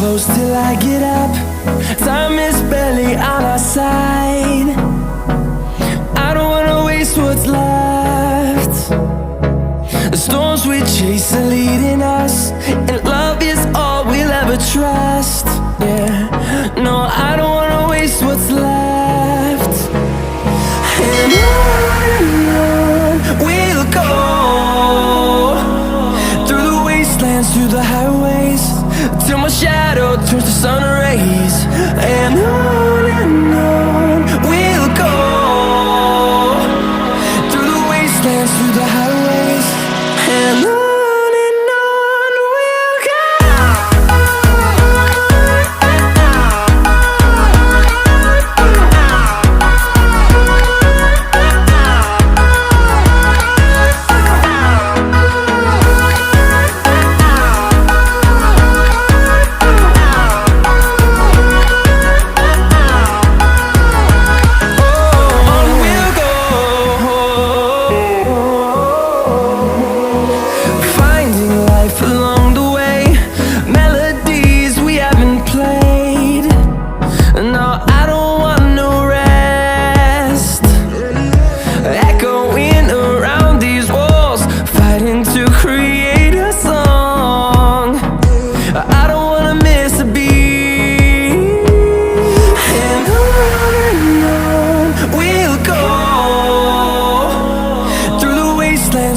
close till I get up. Time is barely on our side. I don't wanna waste what's left. The storms we chase are leading us, and love is all we'll ever trust. Yeah, no, I don't wanna waste what's left. And on we'll go, through the wastelands, through the highways, till my shadow turns to sun rays. And on we'll go, through the wastelands, through the highways, and on we'll go.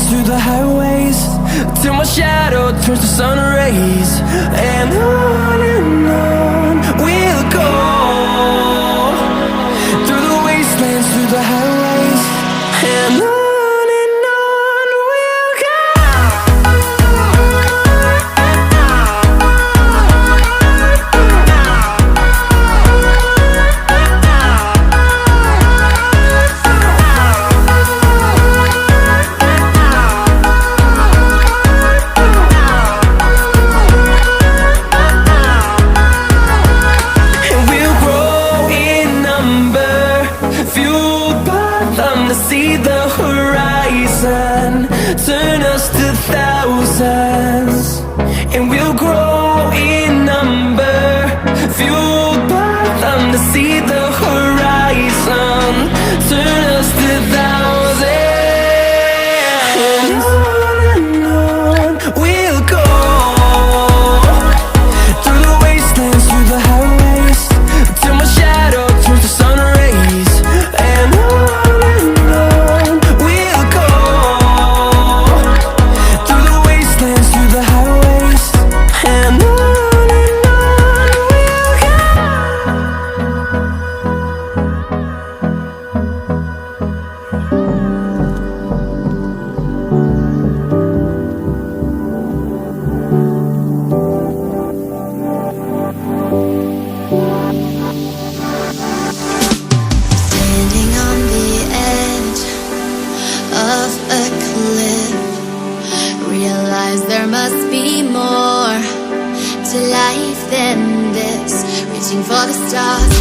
Through the highways, till my shadow turns to sun rays. And on we'll go, through the wastelands, through the highways, and on we'll go. To see the horizon turn us to thousands, and we'll grow in number, fueled by them. To see the horizon turn us to thousands, and on we'll go, through the wastelands, through the highways, till my shadow turns to sun rays. And there must be more to life than this, reaching for the stars.